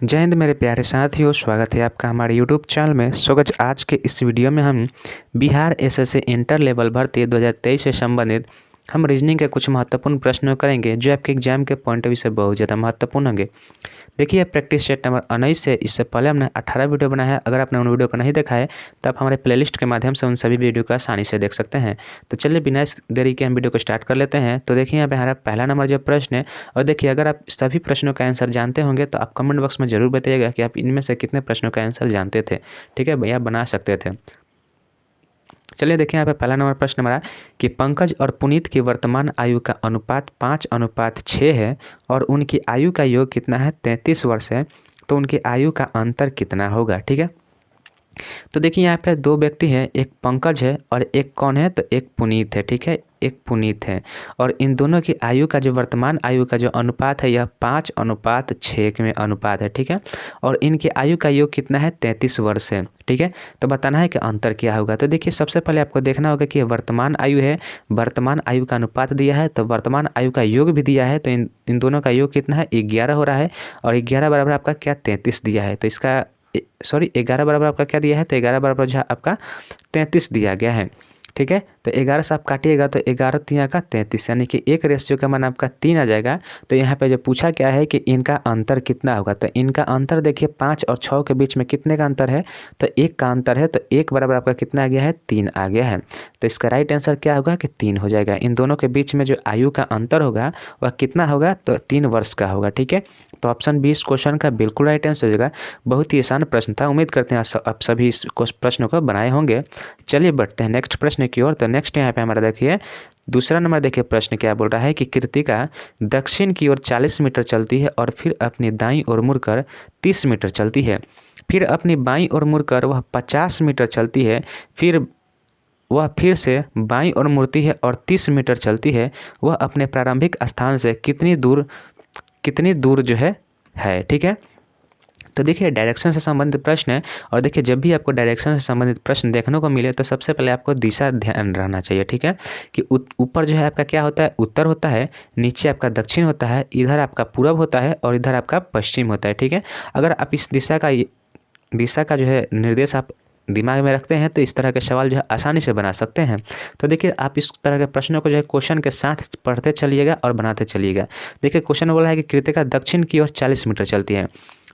जय हिंद मेरे प्यारे साथियों, स्वागत है आपका हमारे यूट्यूब चैनल में। सो गाइस, आज के इस वीडियो में हम बिहार एसएससी इंटर लेवल भर्ती 2023 से संबंधित हम रीजनिंग के कुछ महत्वपूर्ण प्रश्नों करेंगे जो आपके एग्जाम के पॉइंट ऑफ व्यू से बहुत ज़्यादा महत्वपूर्ण होंगे। देखिए, प्रैक्टिस सेट नंबर 19 से इससे पहले हमने 18 वीडियो बनाया है। अगर आपने उन वीडियो को नहीं देखा है तो आप हमारे प्लेलिस्ट के माध्यम से उन सभी वीडियो को आसानी से देख सकते हैं। तो चलिए बिना इस देरी के हम वीडियो को स्टार्ट कर लेते हैं। तो देखिए, यहाँ पे हमारा पहला नंबर जो प्रश्न है, और देखिए अगर आप सभी प्रश्नों का आंसर जानते होंगे तो आप कमेंट बॉक्स में ज़रूर बताइएगा कि आप इनमें से कितने प्रश्नों का आंसर जानते थे। ठीक है भैया, बना सकते थे। चलिए देखिए, यहाँ पे पहला नंबर प्रश्न हमारा कि पंकज और पुनीत की वर्तमान आयु का अनुपात 5:6 है और उनकी आयु का योग कितना है, 33 वर्ष है। तो उनकी आयु का अंतर कितना होगा। ठीक है, तो देखिए यहाँ पे दो व्यक्ति हैं, एक पंकज है और एक कौन है, तो एक पुनीत है। ठीक है, एक पुनीत है और इन दोनों की आयु का जो वर्तमान आयु का जो अनुपात है यह 5:6 में अनुपात है। ठीक है, और इनकी आयु का योग कितना है, 33 वर्ष है। ठीक है, तो बताना है कि अंतर क्या होगा। तो देखिए, सबसे पहले आपको देखना होगा कि वर्तमान आयु है, वर्तमान आयु का अनुपात दिया है तो वर्तमान आयु का योग भी दिया है। तो इन दोनों का योग कितना है, 11 हो रहा है और 11 बराबर आपका क्या, 33 दिया है। तो इसका 11 बराबर आपका क्या दिया है, तो 11 बराबर जो आपका 33 दिया गया है। ठीक है, तो 11 से आप काटिएगा तो 11 तिया का 33, यानी कि एक रेशियो का मान आपका 3 आ जाएगा। तो यहाँ पे जो पूछा क्या है कि इनका अंतर कितना होगा, तो इनका अंतर देखिए 5 और 6 के बीच में कितने का अंतर है, तो 1 का अंतर है। तो 1 बराबर आपका कितना आ गया है, 3 आ गया है। तो इसका राइट आंसर क्या होगा कि 3 हो जाएगा। इन दोनों के बीच में जो आयु का अंतर होगा वह कितना होगा, तो 3 वर्ष का होगा। ठीक है, तो ऑप्शन बी इस क्वेश्चन का बिल्कुल राइट आंसर हो जाएगा। बहुत ही आसान प्रश्न था, उम्मीद करते हैं आप सभी इस प्रश्नों को बनाए होंगे। चलिए बढ़ते हैं नेक्स्ट प्रश्न की ओर। तो नेक्स्ट यहाँ पे हमारा देखिए दूसरा नंबर, देखिए प्रश्न क्या बोल रहा है कि कृतिका दक्षिण की ओर 40 मीटर चलती है और फिर अपनी दाईं ओर मुड़कर 30 मीटर चलती है। फिर अपनी बाईं ओर मुड़कर वह 50 मीटर चलती है। फिर से बाईं ओर मुड़ती है और 30 मीटर चलती है। वह अपने प्रारंभिक स्थान से कितनी दूर जो है। ठीक है, तो देखिए डायरेक्शन से संबंधित प्रश्न है और देखिए जब भी आपको डायरेक्शन से संबंधित प्रश्न देखने को मिले तो सबसे पहले आपको दिशा ध्यान रहना चाहिए। ठीक है, कि ऊपर जो है आपका क्या होता है, उत्तर होता है, नीचे आपका दक्षिण होता है, इधर आपका पूरब होता है और इधर आपका पश्चिम होता है। ठीक है, अगर आप इस दिशा का जो है निर्देश आप दिमाग में रखते हैं तो इस तरह के सवाल जो है आसानी से बना सकते हैं। तो देखिए आप इस तरह के प्रश्नों को जो है क्वेश्चन के साथ पढ़ते चलिएगा और बनाते चलिएगा। देखिए क्वेश्चन बोला है कि कृतिका दक्षिण की ओर 40 मीटर चलती है।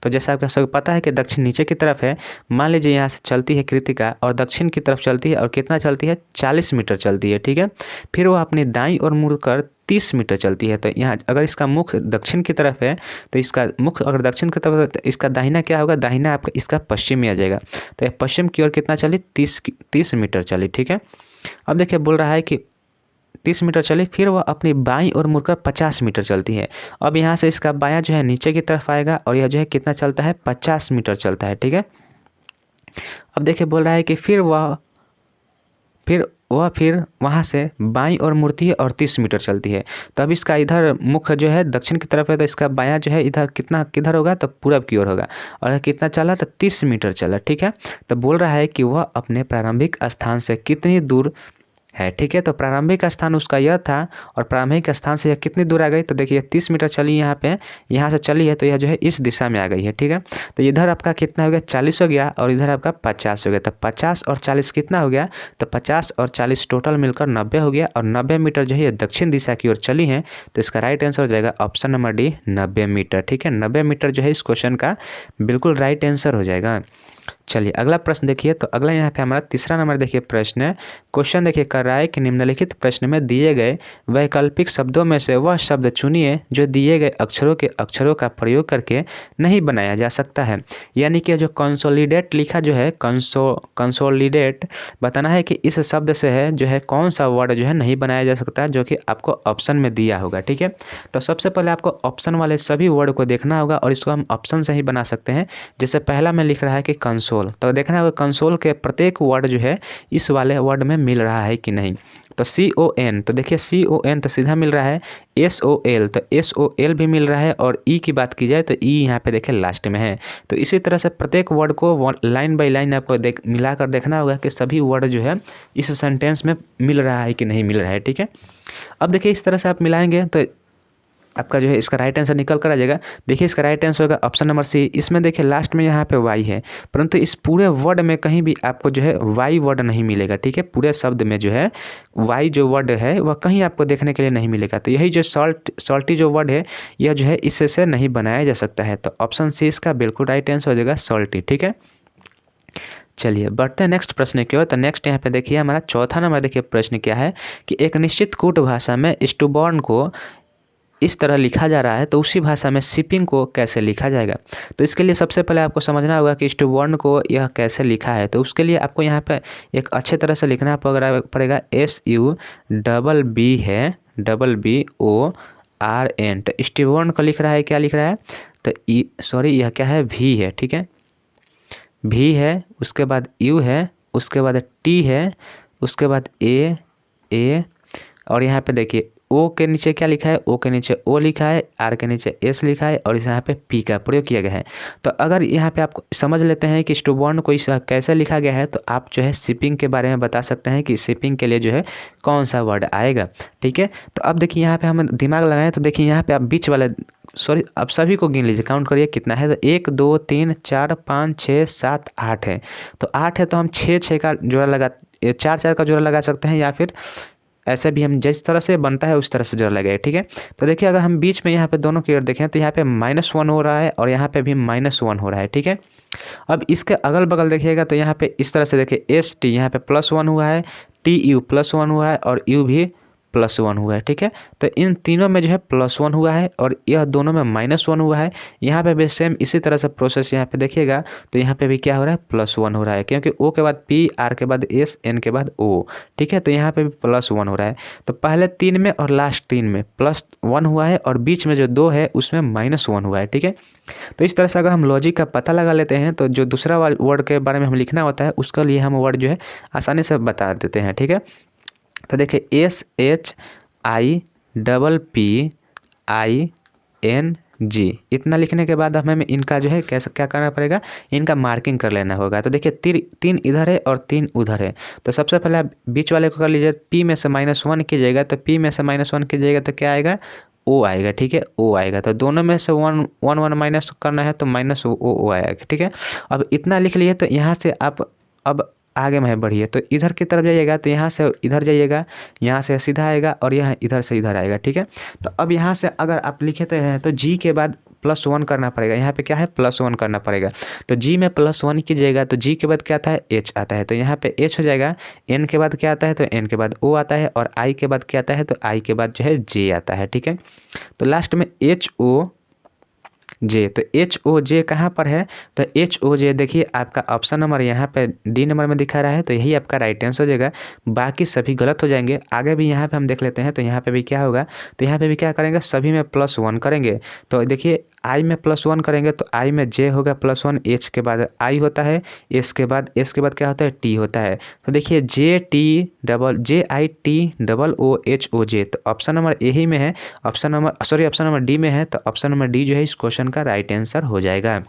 तो जैसा आपको सबको पता है कि दक्षिण नीचे की तरफ है। मान लीजिए यहाँ से चलती है कृतिका और दक्षिण की तरफ चलती है और कितना चलती है, 40 मीटर चलती है। ठीक है, फिर वो अपनी दाईं ओर मुड़कर 30 मीटर चलती है। तो यहाँ अगर इसका मुख दक्षिण की तरफ है तो इसका मुख अगर दक्षिण की तरफ है तो इसका दाहिना क्या होगा, दाहिना आपका इसका पश्चिम में आ जाएगा। तो पश्चिम की ओर कितना चली, 30 मीटर चली। ठीक है, अब देखिए बोल रहा है कि 30 मीटर चली, फिर वह अपनी बाईं ओर मुड़कर 50 मीटर चलती है। अब यहाँ से इसका बायां जो है नीचे की तरफ आएगा और यह जो है कितना चलता है, 50 मीटर चलता है। ठीक है, अब देखिए बोल रहा है कि फिर वहाँ से बाईं ओर मुड़ती है और 30 मीटर चलती है। तो अब इसका इधर मुख जो है दक्षिण की तरफ है तो इसका बायां जो है इधर किधर होगा, तो पूरब की ओर होगा और कितना चला, तो 30 मीटर चला। ठीक है, तो बोल रहा है कि वह अपने प्रारंभिक स्थान से कितनी दूर है। ठीक है, तो प्रारंभिक स्थान उसका यह था और प्रारंभिक स्थान से यह कितनी दूर आ गई, तो देखिए 30 मीटर चली यहाँ पे, यहाँ से चली है तो यह जो है इस दिशा में आ गई है। ठीक है, तो इधर आपका कितना हो गया, 40 हो गया और इधर आपका 50 हो गया। तो 50 और 40 कितना हो गया, तो 50 और 40 टोटल मिलकर 90 हो गया और 90 मीटर जो है ये दक्षिण दिशा की ओर चली है। तो इसका राइट आंसर हो जाएगा ऑप्शन नंबर डी, 90 मीटर। ठीक है, 90 मीटर जो है इस क्वेश्चन का बिल्कुल राइट आंसर हो जाएगा। चलिए अगला प्रश्न देखिए। तो अगला यहाँ पे हमारा तीसरा नंबर देखिए प्रश्न है। क्वेश्चन देखिए कर रहा है कि निम्नलिखित प्रश्न में दिए गए वैकल्पिक शब्दों में से वह शब्द चुनिए जो दिए गए अक्षरों का प्रयोग करके नहीं बनाया जा सकता है। यानी कि जो कंसोलिडेट लिखा जो है, कंसोलिडेट बताना है कि इस शब्द से है जो है कौन सा वर्ड जो है नहीं बनाया जा सकता, जो कि आपको ऑप्शन में दिया होगा। ठीक है, तो सबसे पहले आपको ऑप्शन वाले सभी वर्ड को देखना होगा और इसको हम ऑप्शन से ही बना सकते हैं। जैसे पहला में लिख रहा है कि कंसोल, तो देखना होगा कंसोल के प्रत्येक वर्ड जो है इस वाले वर्ड में मिल रहा है कि नहीं। तो CON, तो देखिए CON तो सीधा मिल रहा है। SOL, तो SOL भी मिल रहा है और ई की बात की जाए तो ई यहाँ पे देखिए लास्ट में है। तो इसी तरह से प्रत्येक वर्ड को लाइन बाय लाइन आपको मिलाकर देखना होगा कि सभी वर्ड जो है इस सेंटेंस में मिल रहा है कि नहीं मिल रहा है। ठीक है, अब देखिए इस तरह से आप मिलाएंगे तो आपका जो है इसका राइट आंसर निकल कर आ जाएगा। देखिए इसका राइट आंसर होगा ऑप्शन नंबर सी। इसमें देखिए लास्ट में यहाँ पे वाई है, परंतु इस पूरे वर्ड में कहीं भी आपको जो है वाई वर्ड नहीं मिलेगा, ठीक है। पूरे शब्द में जो है वाई जो वर्ड है वह कहीं आपको देखने के लिए नहीं मिलेगा। तो यही जो सॉल्टी जो वर्ड है यह जो है इससे से नहीं बनाया जा सकता है। तो ऑप्शन सी इसका बिल्कुल राइट आंसर हो जाएगा सॉल्टी, ठीक है। चलिए बढ़ते हैं नेक्स्ट प्रश्न की ओर। तो नेक्स्ट यहाँ पे देखिए हमारा चौथा नंबर देखिए प्रश्न क्या है कि एक निश्चित कूट भाषा में स्टुबॉर्न को इस तरह लिखा जा रहा है तो उसी भाषा में शिपिंग को कैसे लिखा जाएगा। तो इसके लिए सबसे पहले आपको समझना होगा कि स्टुबॉर्न को यह कैसे लिखा है। तो उसके लिए आपको यहाँ पे एक अच्छे तरह से लिखना पड़ेगा SUBB है BBORN। तो स्टुबॉर्न को लिख रहा है, क्या लिख रहा है, तो यह क्या है, भी है, ठीक है। भी है, उसके बाद यू है, उसके बाद टी है, उसके बाद ए और यहाँ पे देखिए ओ के नीचे क्या लिखा है, ओ के नीचे ओ लिखा है, आर के नीचे एस लिखा है और यहाँ पे पी का प्रयोग किया गया है। तो अगर यहाँ पे आप समझ लेते हैं कि स्टुबॉर्न को इस कैसे लिखा गया है तो आप जो है शिपिंग के बारे में बता सकते हैं कि शिपिंग के लिए जो है कौन सा वर्ड आएगा, ठीक है। तो अब देखिए यहाँ पे हम दिमाग लगाएं तो देखिए यहाँ पे आप बीच वाले आप सभी को गिन लीजिए, काउंट करिए कितना है। तो 1 2 3 4 5 6 7 8 है। तो 8 है तो हम 6 का जोड़ा लगा 4 का जोड़ा लगा सकते हैं, या फिर ऐसे भी हम जिस तरह से बनता है उस तरह से जोड़ा लगाए, ठीक है। तो देखिए अगर हम बीच में यहाँ पे दोनों की ओर देखें तो यहाँ पे -1 हो रहा है और यहाँ पे भी -1 हो रहा है, ठीक है। अब इसके अगल बगल देखिएगा तो यहाँ पे इस तरह से देखिए ST यहाँ पे +1 हुआ है, TU +1 हुआ है और U भी +1 हुआ है, ठीक है। तो इन तीनों में जो है +1 हुआ है और यह दोनों में -1 हुआ है। यहाँ पे भी सेम इसी तरह से प्रोसेस यहाँ पे देखिएगा तो यहाँ पे भी क्या हो रहा है, +1 हो रहा है, क्योंकि O के बाद P, R के बाद S, N के बाद O, ठीक है। तो यहाँ पे भी +1 हो रहा है। तो पहले 3 में और लास्ट 3 में +1 हुआ है और बीच में जो 2 है उसमें -1 हुआ है, ठीक है। तो इस तरह से अगर हम लॉजिक का पता लगा लेते हैं तो जो दूसरा वर्ड के बारे में हम लिखना होता है उसके लिए हम वर्ड जो है आसानी से बता देते हैं, ठीक है। तो देखिए SHIPPING इतना लिखने के बाद हमें इनका जो है कैसे क्या करना पड़ेगा, इनका मार्किंग कर लेना होगा। तो देखिए 3 इधर है और 3 उधर है। तो सबसे पहले आप बीच वाले को कर लीजिए, P में से -1 कीजिएगा तो P में से -1 कीजिएगा तो क्या आएगा, O आएगा, ठीक है, O आएगा। तो दोनों में से 1 माइनस करना है तो -O आएगा, ठीक है। अब इतना लिख लिए तो यहाँ से आप अब आगे में बढ़िए तो इधर की तरफ जाइएगा तो यहाँ से इधर जाइएगा, यहाँ से सीधा आएगा और यहाँ इधर से इधर आएगा, ठीक है। तो अब यहाँ से अगर आप लिखते हैं तो G के बाद +1 करना पड़ेगा। यहाँ पे क्या है, +1 करना पड़ेगा। तो G में +1 कीजिएगा तो G के बाद क्या आता है, H आता है। तो यहाँ पे H हो जाएगा। N के बाद क्या आता है, तो N के बाद O आता है और I के बाद क्या आता है, तो I के बाद जो है J आता है, ठीक है। तो लास्ट में HOJ। तो HOJ कहाँ पर है, तो HOJ देखिए आपका ऑप्शन नंबर यहाँ पे D नंबर में दिखा रहा है, तो यही आपका राइट आंसर हो जाएगा। बाकी सभी गलत हो जाएंगे। आगे भी यहाँ पे हम देख लेते हैं तो यहाँ पे भी क्या होगा, तो यहाँ पे भी क्या करेंगे, सभी में +1 करेंगे। तो देखिए I में +1 करेंगे तो I में J होगा +1, H के बाद I होता है, S के बाद क्या होता है, T होता है। तो देखिए JITOOHOJ। तो ऑप्शन नंबर यही में है, ऑप्शन नंबर डी में है। तो ऑप्शन नंबर डी जो है इस क्वेश्चन का राइट आंसर हो जाएगा,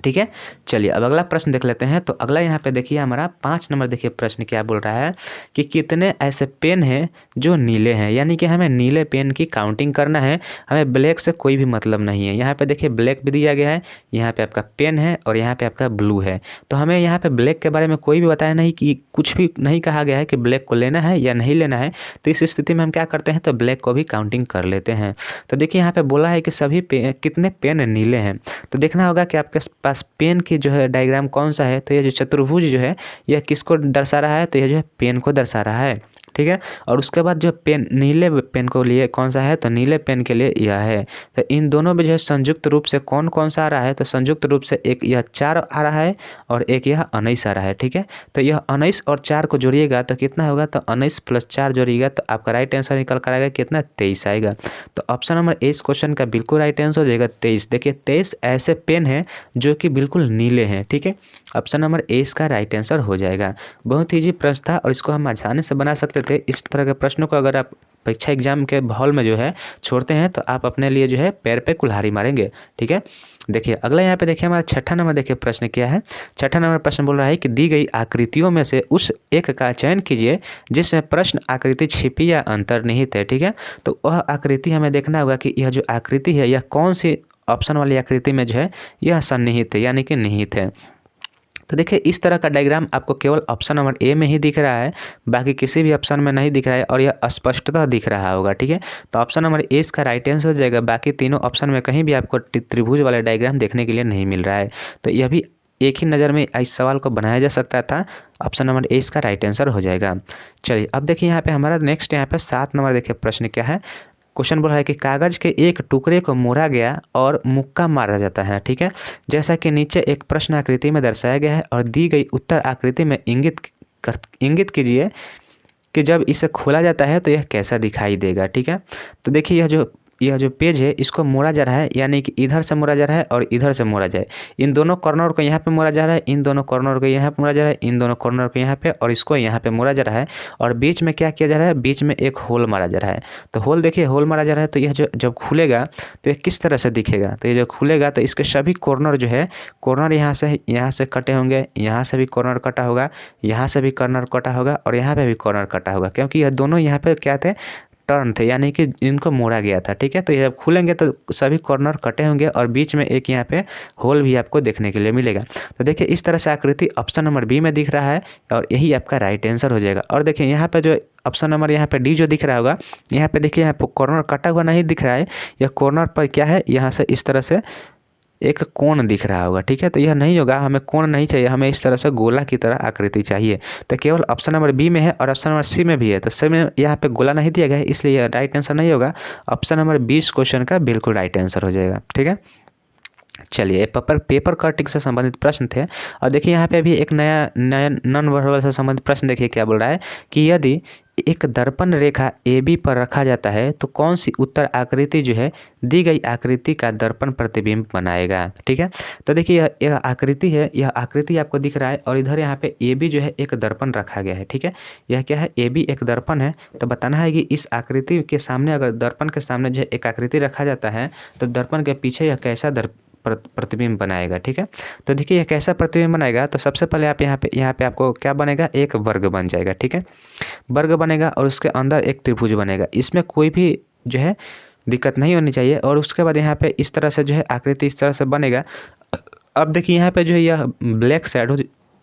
ठीक है। चलिए अब अगला प्रश्न देख लेते हैं। तो अगला यहाँ पे देखिए हमारा 5 नंबर देखिए प्रश्न क्या बोल रहा है कि कितने ऐसे पेन हैं जो नीले हैं, यानी कि हमें नीले पेन की काउंटिंग करना है, हमें ब्लैक से कोई भी मतलब नहीं है। यहाँ पे देखिए ब्लैक भी दिया गया है, यहाँ पे आपका पेन है और यहाँ पे आपका ब्लू है। तो हमें यहाँ पे ब्लैक के बारे में कोई भी बताया नहीं, कि कुछ भी नहीं कहा गया है कि ब्लैक को लेना है या नहीं लेना है। तो इस स्थिति में हम क्या करते हैं, तो ब्लैक को भी काउंटिंग कर लेते हैं। तो देखिए यहाँ पे बोला है कि सभी कितने पेन नीले हैं। तो देखना होगा कि आपके पास पेन की जो है डायग्राम कौन सा है। तो ये जो चतुर्भुज जो है यह किसको दर्शा रहा है, तो यह जो है पेन को दर्शा रहा है, ठीक है। और उसके बाद जो पेन नीले पेन को लिए कौन सा है, तो नीले पेन के लिए यह है। तो इन दोनों में जो है संयुक्त रूप से कौन कौन सा आ रहा है, तो संयुक्त रूप से एक यह 4 आ रहा है और एक यह 19 आ रहा है, ठीक है। तो यह 19 और 4 को जोड़िएगा तो कितना होगा, तो 19 + 4 जोड़िएगा तो आपका राइट आंसर निकल कर आएगा कितना, 23 आएगा। तो ऑप्शन नंबर ए इस क्वेश्चन का बिल्कुल राइट आंसर हो जाएगा 23। देखिए 23 ऐसे पेन हैं जो कि बिल्कुल नीले हैं, ठीक है। ऑप्शन नंबर ए इसका राइट आंसर हो जाएगा। बहुत ईजी प्रश्न था और इसको हम आसानी से बना सकते थे। इस तरह के प्रश्नों को अगर आप परीक्षा एग्जाम के माहौल में जो है छोड़ते हैं तो आप अपने लिए जो है पैर पे कुल्हाड़ी मारेंगे, ठीक है। देखिए अगला यहाँ पे देखिए हमारा छठा नंबर देखिए प्रश्न क्या है। छठा नंबर प्रश्न बोल रहा है कि दी गई आकृतियों में से उस एक का चयन कीजिए जिसमें प्रश्न आकृति छिपी या अंतर्निहित है। ठीक है, तो वह आकृति हमें देखना होगा कि यह जो आकृति है यह कौन सी ऑप्शन वाली आकृति में जो है यह सन्निहित है यानी कि निहित है। तो देखिए इस तरह का डायग्राम आपको केवल ऑप्शन नंबर ए में ही दिख रहा है, बाकी किसी भी ऑप्शन में नहीं दिख रहा है और यह स्पष्टतः दिख रहा होगा। ठीक है, तो ऑप्शन नंबर ए इसका राइट आंसर हो जाएगा। बाकी तीनों ऑप्शन में कहीं भी आपको त्रिभुज वाला डायग्राम देखने के लिए नहीं मिल रहा है, तो यह भी एक ही नज़र में इस सवाल को बनाया जा सकता था। ऑप्शन नंबर ए इसका राइट आंसर हो जाएगा। चलिए अब देखिए यहाँ पे हमारा नेक्स्ट यहाँ पे 7 नंबर देखिए प्रश्न क्या है। क्वेश्चन बोल रहा है कि कागज के एक टुकड़े को मोड़ा गया और मुक्का मारा जाता है। ठीक है, जैसा कि नीचे एक प्रश्न आकृति में दर्शाया गया है और दी गई उत्तर आकृति में इंगित कीजिए कि जब इसे खोला जाता है तो यह कैसा दिखाई देगा। ठीक है, तो देखिए यह जो पेज है इसको मोड़ा जा रहा है, यानी कि इधर से मोड़ा जा रहा है और इधर से मोड़ा जाए। इन दोनों कॉर्नर को यहाँ पे मोड़ा जा रहा है, इन दोनों कॉर्नर को यहाँ पे मोड़ा जा रहा है, इन दोनों कॉर्नर को यहाँ पे और इसको यहाँ पे मोड़ा जा रहा है। और बीच में क्या किया जा रहा है, बीच में एक होल मारा जा रहा है। तो होल देखिए, होल मारा जा रहा है तो यह जो जब खुलेगा तो यह किस तरह से दिखेगा। तो ये जो खुलेगा तो इसके सभी कॉर्नर जो है, कॉर्नर यहाँ से कटे होंगे, यहाँ से भी कॉर्नर कटा होगा, यहाँ से भी कॉर्नर कटा होगा और यहाँ पे भी कॉर्नर कटा होगा, क्योंकि यह दोनों यहाँ पे क्या थे, टर्न थे, यानी कि इनको मोड़ा गया था। ठीक है, तो ये जब खुलेंगे तो सभी कॉर्नर कटे होंगे और बीच में एक यहाँ पे होल भी आपको देखने के लिए मिलेगा। तो देखिए इस तरह से आकृति ऑप्शन नंबर बी में दिख रहा है और यही आपका राइट आंसर हो जाएगा। और देखिए यहाँ पे जो ऑप्शन नंबर यहाँ पे डी जो दिख रहा होगा, यहाँ पे देखिए यहाँ पे कॉर्नर कटा हुआ नहीं दिख रहा है, यह कॉर्नर पर क्या है, यहाँ से इस तरह से एक कोण दिख रहा होगा। ठीक है, तो यह नहीं होगा, हमें कोण नहीं चाहिए, हमें इस तरह से गोला की तरह आकृति चाहिए। तो केवल ऑप्शन नंबर बी में है और ऑप्शन नंबर सी में भी है, तो सी में यहाँ पे गोला नहीं दिया गया है, इसलिए यह राइट आंसर नहीं होगा। ऑप्शन नंबर 20 क्वेश्चन का बिल्कुल राइट आंसर हो जाएगा। ठीक है, चलिए पेपर कटिंग से संबंधित प्रश्न थे और देखिए यहाँ पे अभी एक नया नॉन वर्बल से संबंधित प्रश्न देखिए क्या बोल रहा है कि यदि एक दर्पण रेखा AB पर रखा जाता है तो कौन सी उत्तर आकृति जो है दी गई आकृति का दर्पण प्रतिबिंब बनाएगा। ठीक है, तो देखिए यह आकृति है, यह आकृति आपको दिख रहा है और इधर यहाँ पे AB जो है एक दर्पण रखा गया है। ठीक है, यह क्या है, AB एक दर्पण है। तो बताना है कि इस आकृति के सामने, अगर दर्पण के सामने जो है एक आकृति रखा जाता है तो दर्पण के पीछे यह कैसा प्रतिबिंब बनाएगा। ठीक है, तो देखिए यह कैसा प्रतिबिंब बनाएगा, तो सबसे पहले आप यहाँ पे आपको क्या बनेगा, एक वर्ग बन जाएगा। ठीक है, वर्ग बनेगा और उसके अंदर एक त्रिभुज बनेगा, इसमें कोई भी जो है दिक्कत नहीं होनी चाहिए। और उसके बाद यहाँ पे इस तरह से जो है आकृति इस तरह से बनेगा। अब देखिए यहाँ पे जो है यह ब्लैक शैडो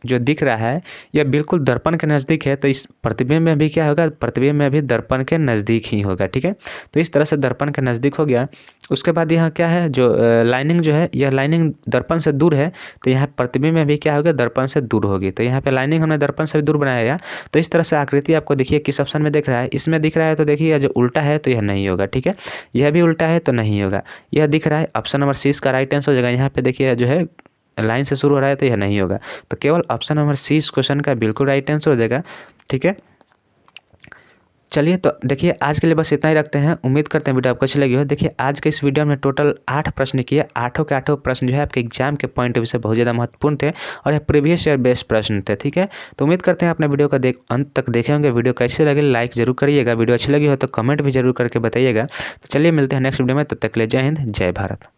जो दिख रहा है यह बिल्कुल दर्पण के नज़दीक है, तो इस प्रतिबिंब में भी क्या होगा, प्रतिबिंब में भी दर्पण के नज़दीक ही होगा। ठीक है, तो इस तरह से दर्पण के नज़दीक हो गया। उसके बाद यहाँ क्या है, जो लाइनिंग जो है, यह लाइनिंग दर्पण से दूर है, तो यहाँ प्रतिबिंब में भी क्या होगा, दर्पण से दूर होगी। तो यहाँ पे लाइनिंग हमने दर्पण से भी दूर बनाया है। तो इस तरह से आकृति आपको देखिए किस ऑप्शन में दिख रहा है, इसमें दिख रहा है तो देखिए जो उल्टा है तो यह नहीं होगा। ठीक है, यह भी उल्टा है तो नहीं होगा, यह दिख रहा है ऑप्शन नंबर सी इसका राइट आंसर हो जाएगा। यहाँ पे देखिए जो है लाइन से शुरू हो रहा है तो यह नहीं होगा, तो केवल ऑप्शन नंबर सी इस क्वेश्चन का बिल्कुल राइट आंसर हो जाएगा। ठीक है, चलिए तो देखिए आज के लिए बस इतना ही रखते हैं। उम्मीद करते हैं वीडियो आपको अच्छी लगी हो। देखिए आज के इस वीडियो में टोटल 8 प्रश्न किए, 8 के 8 प्रश्न जो है आपके एग्जाम के पॉइंट ऑफ व्यू से बहुत ज़्यादा महत्वपूर्ण थे और यह प्रीवियस ईयर बेस्ड प्रश्न थे। ठीक है, तो उम्मीद करते हैं अपने वीडियो का अंत तक देखे होंगे। वीडियो कैसे लगे लाइक जरूर करिएगा, वीडियो अच्छी लगी हो तो कमेंट भी जरूर करके बताइएगा। तो चलिए मिलते हैं नेक्स्ट वीडियो में, तब तक के लिए जय हिंद जय भारत।